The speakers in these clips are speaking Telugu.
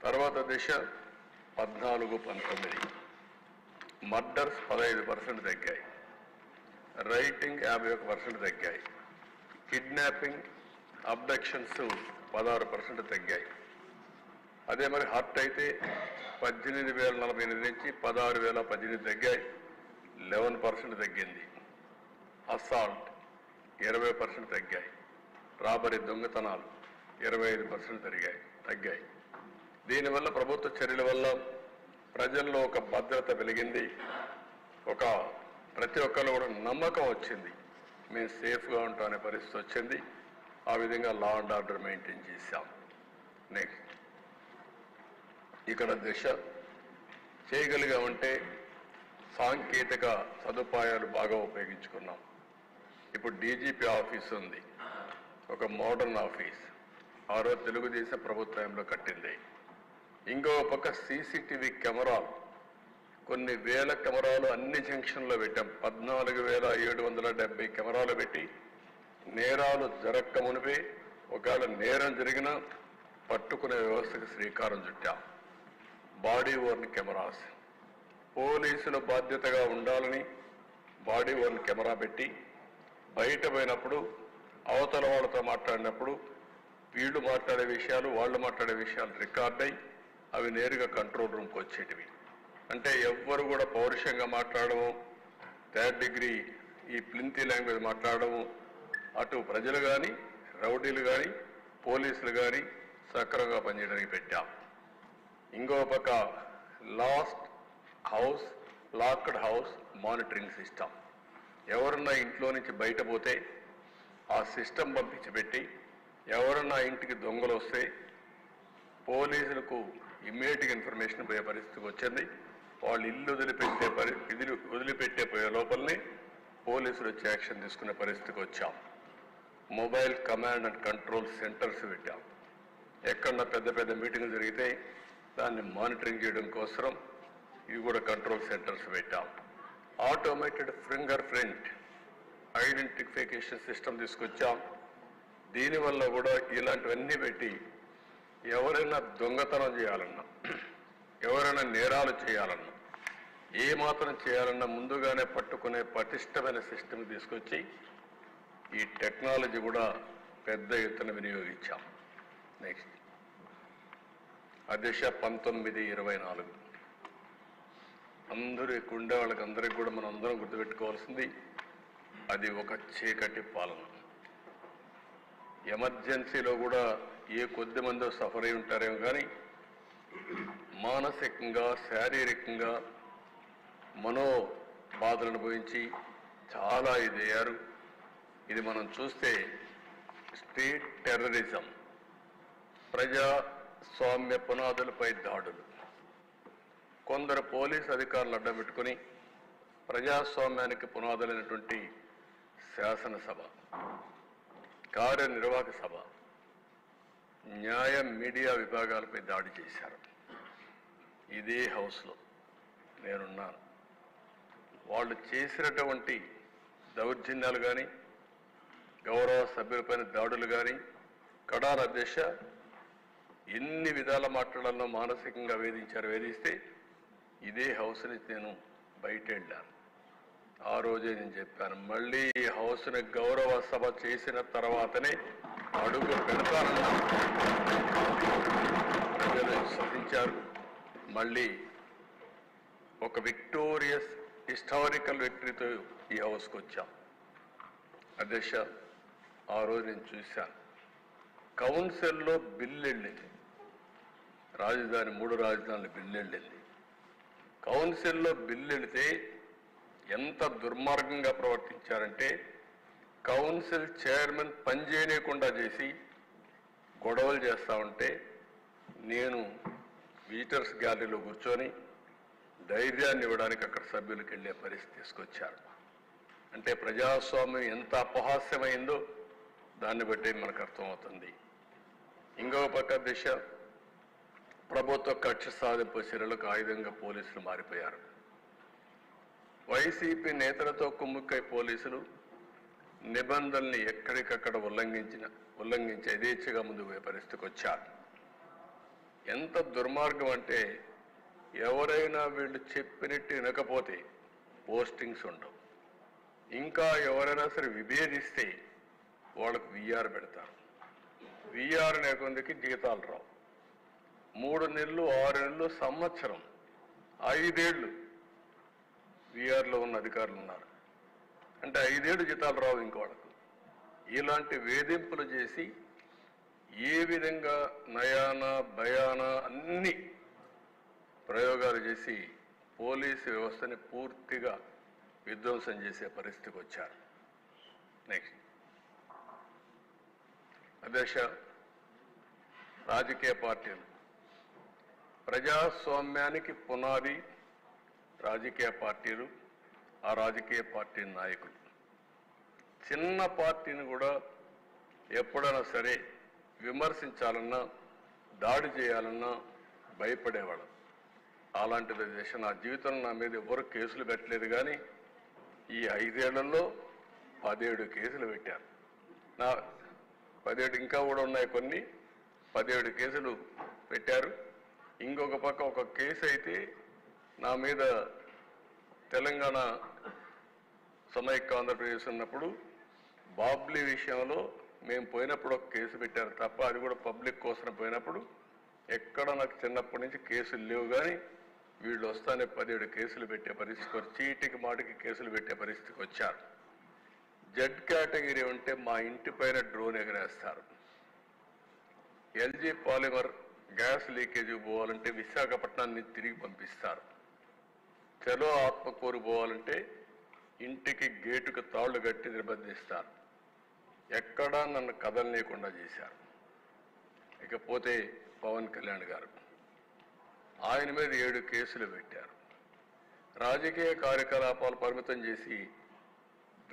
తర్వాత దిశ 14-19 మర్డర్స్ 15% తగ్గాయి, రైటింగ్ 51% తగ్గాయి, కిడ్నాపింగ్ అబ్డక్షన్స్ 16% తగ్గాయి. అదే మరి హర్ట్ అయితే 18,048 నుంచి 16,018 తగ్గాయి, 11% తగ్గింది. అసాల్ట్ 20% తగ్గాయి, రాబరీ దొంగతనాలు 25% తగ్గాయి. దీనివల్ల ప్రభుత్వ చర్యల వల్ల ప్రజల్లో ఒక భద్రత వెలిగింది, ప్రతి ఒక్కరు కూడా నమ్మకం వచ్చింది, మేము సేఫ్గా ఉంటామనే పరిస్థితి వచ్చింది. ఆ విధంగా లా అండ్ ఆర్డర్ మెయింటైన్ చేశాం. నెక్స్ట్ ఇక్కడ దిశ చేయగలిగామంటే సాంకేతిక సదుపాయాలు బాగా ఉపయోగించుకున్నాం. ఇప్పుడు డీజీపీ ఆఫీస్ ఉంది, ఒక మోడర్న్ ఆఫీస్, ఆ రోజు తెలుగుదేశం ప్రభుత్వంలో కట్టింది. ఇంకో పక్క సీసీటీవీ కెమెరాలు, కొన్ని వేల కెమెరాలు అన్ని జంక్షన్లో పెట్టాం. 14,770 కెమెరాలు పెట్టి నేరాలు జరగక మునిపే ఒకవేళ నేరం జరిగినా పట్టుకునే వ్యవస్థకు శ్రీకారం చుట్టాం. బాడీ ఓర్న్ కెమెరాస్, పోలీసుల బాధ్యతగా ఉండాలని బాడీ ఓర్న్ కెమెరా పెట్టి బయట పోయినప్పుడు అవతల వాళ్ళతో మాట్లాడినప్పుడు వీళ్ళు మాట్లాడే విషయాలు వాళ్ళు మాట్లాడే విషయాలు రికార్డ్ అయ్యి అవి నేరుగా కంట్రోల్ రూమ్కి వచ్చేటివి. అంటే ఎవ్వరు కూడా పౌరుషంగా మాట్లాడము, థర్డ్ డిగ్రీ ఈ ప్లింతీ లాంగ్వేజ్ మాట్లాడము, అటు ప్రజలు కానీ రౌడీలు కానీ పోలీసులు కానీ సక్రమంగా పనిచేయడానికి పెట్టాం. ఇంకో పక్క లాక్డ్ హౌస్ మానిటరింగ్ సిస్టమ్, ఎవరన్నా ఇంట్లో నుంచి బయట పోతే ఆ సిస్టమ్ పంపించి పెట్టి ఎవరన్నా ఇంటికి దొంగలు వస్తే పోలీసులకు ఇమ్మీడియట్గా ఇన్ఫర్మేషన్ పోయే పరిస్థితికి వచ్చింది. వాళ్ళు ఇల్లు వదిలిపెట్టే పోయే లోపలనే పోలీసులు వచ్చి యాక్షన్ తీసుకునే పరిస్థితికి వచ్చాం. Mobile command and control centres పెట్టాం. ఎక్కడన్నా పెద్ద పెద్ద మీటింగ్లు జరిగితే దాన్ని మానిటరింగ్ చేయడం కోసం ఇవి కూడా కంట్రోల్ సెంటర్స్ పెట్టాం. Automated finger print identification system తీసుకొచ్చాం. దీనివల్ల కూడా ఇలాంటివన్నీ పెట్టి ఎవరైనా దొంగతనం చేయాలన్నా, ఎవరైనా నేరాలు చేయాలన్నా, ఏ మాత్రం చేయాలన్నా ముందుగానే పట్టుకునే పటిష్టమైన సిస్టమ్ తీసుకొచ్చి ఈ టెక్నాలజీ కూడా పెద్ద ఎత్తున వినియోగించాం. నెక్స్ట్ అధ్యక్ష 19-24 అందరూ ఎక్కువ ఉండే వాళ్ళకి అందరికి కూడా మనం అందరం గుర్తుపెట్టుకోవాల్సింది, అది ఒక చీకటి పాలన. ఎమర్జెన్సీలో కూడా ఏ కొద్ది మందో సఫర్ అయి ఉంటారేమో కానీ మానసికంగా శారీరకంగా మనో బాధలను అనుభవించి చాలా ఇదయ్యారు. ఇది మనం చూస్తే స్టేట్ టెర్రరిజం, ప్రజాస్వామ్య పునాదులపై దాడులు, కొందరు పోలీస్ అధికారులు అడ్డబెట్టుకుని ప్రజాస్వామ్యానికి పునాదులైనటువంటి శాసనసభ, కార్యనిర్వాహక సభ, న్యాయ మీడియా విభాగాలపై దాడి చేశారు. ఇదే హౌస్లో నేనున్నాను. వాళ్ళు చేసినటువంటి దౌర్జన్యాలు కానీ గౌరవ సభ్యులపైన దాడులు కానీ కడాన అధ్యక్ష ఎన్ని విధాల మాట్లాడాలనో మానసికంగా వేధిస్తే ఇదే హౌస్ నుంచి నేను బయట వెళ్ళాను. ఆ రోజే నేను చెప్పాను, మళ్ళీ ఈ హౌస్ని గౌరవ సభ చేసిన తర్వాతనే అడుగు పెడతానన్నా. ప్రజలు సాధించారు. మళ్ళీ ఒక విక్టోరియస్ హిస్టారికల్ విక్టరీతో ఈ హౌస్కి వచ్చాం. అధ్యక్ష ఆ రోజు నేను చూశాను, కౌన్సిల్లో బిల్లు వెళ్ళింది, రాజధాని 3 రాజధానుల బిల్లు వెళ్ళింది. కౌన్సిల్లో బిల్లు వెళితే ఎంత దుర్మార్గంగా ప్రవర్తించారంటే కౌన్సిల్ చైర్మన్ పనిచేయకుండా చేసి గొడవలు చేస్తూ ఉంటే నేను విజిటర్స్ గ్యాలరీలో కూర్చొని ధైర్యాన్ని ఇవ్వడానికి అక్కడ సభ్యులకు వెళ్ళే పరిస్థితి తీసుకొచ్చారు. అంటే ప్రజాస్వామ్యం ఎంత అపహాస్యమైందో దాన్ని బట్టి మనకు అర్థమవుతుంది. ఇంకొక పక్క దిశ ప్రభుత్వ కక్ష సాధింపు చర్యలకు ఆయుధంగా పోలీసులు మారిపోయారు. వైసీపీ నేతలతో కుమ్ముక్కై పోలీసులు నిబంధనల్ని ఎక్కడికక్కడ ఉల్లంఘించి యథేచ్ఛగా ముందుకు పోయే పరిస్థితికి వచ్చారు. ఎంత దుర్మార్గం అంటే ఎవరైనా వీళ్ళు చెప్పినట్టు వినకపోతే పోస్టింగ్స్ ఉండవు. ఇంకా ఎవరైనా సరే విభేదిస్తే వాళ్ళకు విఆర్ పెడతారు. విఆర్ అనే కొందికి జీతాలు రావు. 3 నెలలు, 6 నెలలు, సంవత్సరం, 5 ఏళ్ళు విఆర్లో ఉన్న అధికారులు ఉన్నారు. అంటే 5 ఏళ్ళు జీతాలు రావు ఇంకోళ్ళకు. ఇలాంటి వేధింపులు చేసి ఏ విధంగా నయాన భయాన అన్ని ప్రయోగాలు చేసి పోలీసు వ్యవస్థని పూర్తిగా విధ్వంసం చేసే పరిస్థితికి వచ్చారు. నెక్స్ట్ అధ్యక్ష, రాజకీయ పార్టీలు ప్రజాస్వామ్యానికి పునాది రాజకీయ పార్టీలు, ఆ రాజకీయ పార్టీ నాయకులు. చిన్న పార్టీని కూడా ఎప్పుడైనా సరే విమర్శించాలన్నా దాడి చేయాలన్నా భయపడేవాడు. అలాంటిది దేశ నా జీవితంలో నా మీద ఎవరు కేసులు పెట్టలేదు, కానీ ఈ 5 ఏళ్లలో 17 కేసులు పెట్టారు. నా 17 ఇంకా కూడా ఉన్నాయి, కొన్ని 17 కేసులు పెట్టారు. ఇంకొక పక్క ఒక కేసు అయితే నా మీద తెలంగాణ సమైక్య ఆంధ్రప్రదేశ్ ఉన్నప్పుడు బాబ్లీ విషయంలో మేము పోయినప్పుడు ఒక కేసు పెట్టారు తప్ప, అది కూడా పబ్లిక్ కోసం పోయినప్పుడు ఎక్కడ నాకు చిన్నప్పటి నుంచి కేసులు లేవు. కానీ వీళ్ళు వస్తానే 17 కేసులు పెట్టే పరిస్థితికి, చీటికి మాటికి కేసులు పెట్టే పరిస్థితికి వచ్చారు. జెడ్ కేటగిరీ ఉంటే మా ఇంటి పైన డ్రోన్ ఎగరేస్తారు. ఎల్జీ పాలిమర్ గ్యాస్ లీకేజీ పోవాలంటే విశాఖపట్నాన్ని తిరిగి పంపిస్తారు. చలో ఆత్మకూరు పోవాలంటే ఇంటికి గేటుకు తాళ్లు కట్టి నిర్బంధిస్తారు. ఎక్కడా నన్ను కదలనీయకుండా చేశారు. ఇకపోతే పవన్ కళ్యాణ్ గారు, ఆయన మీద 7 కేసులు పెట్టారు. రాజకీయ కార్యకలాపాలు పరిమితం చేసి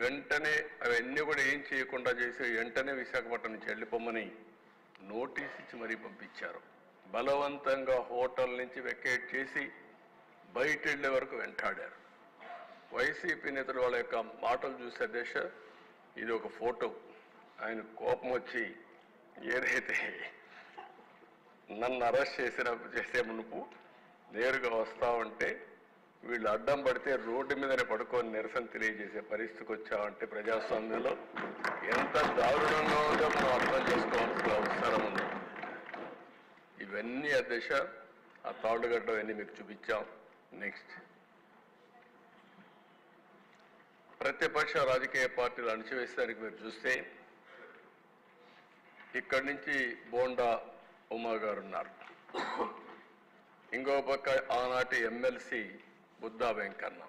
వెంటనే అవన్నీ కూడా ఏం చేయకుండా చేసి వెంటనే విశాఖపట్నం నుంచి వెళ్ళిపోమని నోటీస్ ఇచ్చి మరీ పంపించారు. బలవంతంగా హోటల్ నుంచి వెకేట్ చేసి బయట వెళ్లే వరకు వెంటాడారు. వైసీపీ నేతలు వాళ్ళ యొక్క మాటలు చూసే దేశ ఇది ఒక ఫోటో. ఆయన కోపం వచ్చి ఏదైతే నన్ను అరెస్ట్ చేసే మునుపు నేరుగా వస్తామంటే వీళ్ళు అడ్డం పడితే రోడ్డు మీదనే పడుకొని నిరసన తెలియజేసే పరిస్థితికి వచ్చామంటే ప్రజాస్వామ్యంలో ఎంత దారుణంగా ఉందో మనం అర్థం చేసుకోవాల్సిన అవసరం ఉంది. ఇవన్నీ అధ్యక్ష ఆ తాళ్లుగడ్డ అన్నీ మీకు చూపించాం. నెక్స్ట్ ప్రతిపక్ష రాజకీయ పార్టీలు అణచివేసేదానికి మీరు చూస్తే ఇక్కడి నుంచి బోండా ఉమా గారు ఉన్నారు. ఇంకో పక్క ఆనాటి ఎమ్మెల్సీ బుద్ధా వెంకన్న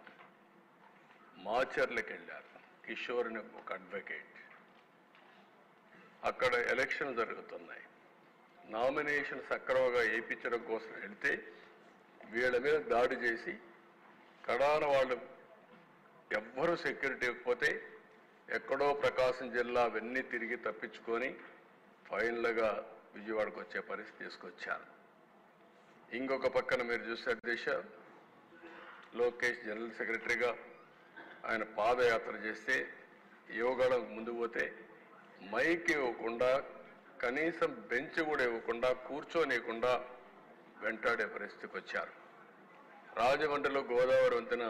మాచర్లకు వెళ్ళారు. కిషోర్ అని ఒక అడ్వకేట్. అక్కడ ఎలక్షన్ జరుగుతున్నాయి. నామినేషన్ సక్రమంగా వేయించడం కోసం వెళ్తే వీళ్ళ మీద దాడి చేసి కడాన వాళ్ళు ఎవ్వరూ సెక్యూరిటీ ఇవ్వకపోతే ఎక్కడో ప్రకాశం జిల్లా అవన్నీ తిరిగి తప్పించుకొని ఫైనల్గా విజయవాడకు వచ్చే పరిస్థితి తీసుకొచ్చారు. ఇంకొక పక్కన మీరు చూసే దిశ లోకేష్ జనరల్ సెక్రటరీగా ఆయన పాదయాత్ర చేస్తే యువగళం ముందు పోతే మైక్ ఇవ్వకుండా, కనీసం బెంచ్ కూడా ఇవ్వకుండా, కూర్చోనియకుండా వెంటాడే పరిస్థితికి వచ్చారు. రాజమండ్రిలో గోదావరి వంతెన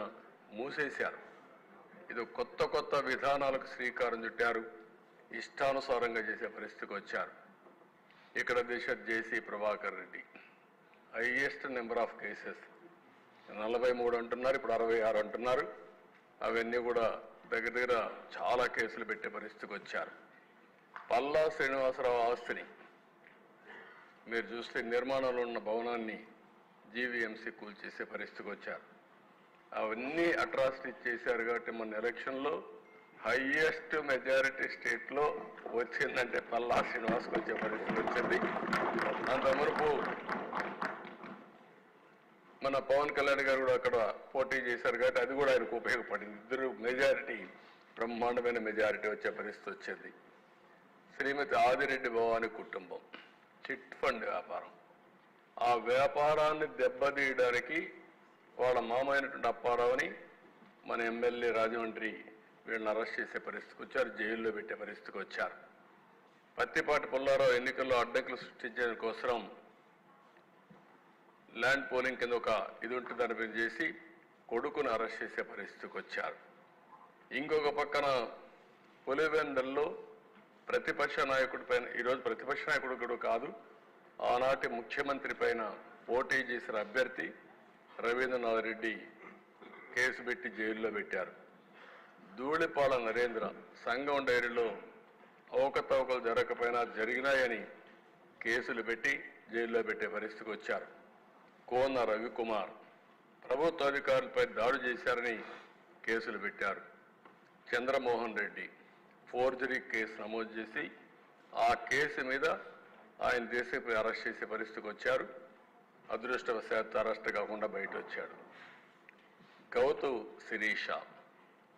మూసేశారు. ఇది కొత్త విధానాలకు శ్రీకారం చుట్టారు. ఇష్టానుసారంగా చేసే పరిస్థితికి వచ్చారు. ఇక్కడ Disha JC Prabhakar Reddy highest number of cases 43 అంటున్నారు, ఇప్పుడు 66 అంటున్నారు. అవన్నీ కూడా దగ్గర చాలా కేసులు పెట్టే పరిస్థితికి వచ్చారు. పల్లా శ్రీనివాసరావు ఆస్తిని మీరు చూస్తే నిర్మాణంలో ఉన్న భవనాన్ని జీవీఎంసీ కూల్చేసే పరిస్థితికి వచ్చారు. అవన్నీ అట్రాసిటీ చేశారు కాబట్టి మన ఎలక్షన్లో హైయెస్ట్ మెజారిటీ స్టేట్లో వచ్చిందంటే పల్లా శ్రీనివాస్కి వచ్చే పరిస్థితి వచ్చింది. అంత మునుపు మన పవన్ కళ్యాణ్ గారు కూడా అక్కడ పోటీ చేశారు కాబట్టి అది కూడా ఆయనకు ఉపయోగపడింది. ఇద్దరు మెజారిటీ, బ్రహ్మాండమైన మెజారిటీ వచ్చే పరిస్థితి వచ్చింది. శ్రీమతి ఆదిరెడ్డి భవాని కుటుంబం చిట్ ఫండ్ వ్యాపారం, ఆ వ్యాపారాన్ని దెబ్బతీయడానికి వాళ్ళ మామైనటువంటి అప్పారావుని మన ఎమ్మెల్యే రాజమండ్రి వీళ్ళని అరెస్ట్ చేసే పరిస్థితికి వచ్చారు. జైల్లో పెట్టే పరిస్థితికి వచ్చారు. పత్తిపాటి పుల్లారావు ఎన్నికల్లో అడ్డంకులు సృష్టించడం కోసం ల్యాండ్ పోలింగ్ కింద ఒక ఇది ఉంటుంది దాని మీద చేసి కొడుకును అరెస్ట్ చేసే పరిస్థితికి వచ్చారు. ఇంకొక పక్కన పులివెందల్లో ప్రతిపక్ష నాయకుడి పైన, ఈరోజు ప్రతిపక్ష నాయకుడు కూడా కాదు, ఆనాటి ముఖ్యమంత్రి పైన పోటీ చేసిన అభ్యర్థి రవీంద్రనాథ్ రెడ్డి కేసు పెట్టి జైల్లో పెట్టారు. ధూళిపాల నరేంద్ర సంఘం డైరీలో అవకతవకలు జరగకపోయినా జరిగినాయని కేసులు పెట్టి జైల్లో పెట్టే పరిస్థితికి వచ్చారు. కోన రవికుమార్ ప్రభుత్వ అధికారులపై దాడి చేశారని కేసులు పెట్టారు. చంద్రమోహన్ రెడ్డి ఫోర్జరీ కేసు నమోదు చేసి ఆ కేసు మీద ఆయన దేశంపై అరెస్ట్ చేసే పరిస్థితికి వచ్చారు. అదృష్టవశాత్తు అరెస్ట్ కాకుండా బయట వచ్చాడు. గౌతు శిరీష,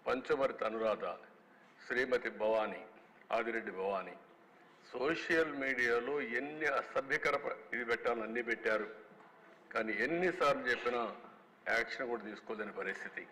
పంచమర్తి అనురాధ, శ్రీమతి భవానీ, ఆదిరెడ్డి భవానీ సోషల్ మీడియాలో ఎన్ని అసభ్యకర ఇది పెట్టాలని అన్నీ పెట్టారు. కానీ ఎన్నిసార్లు చెప్పినా యాక్షన్ కూడా తీసుకోలేని పరిస్థితి.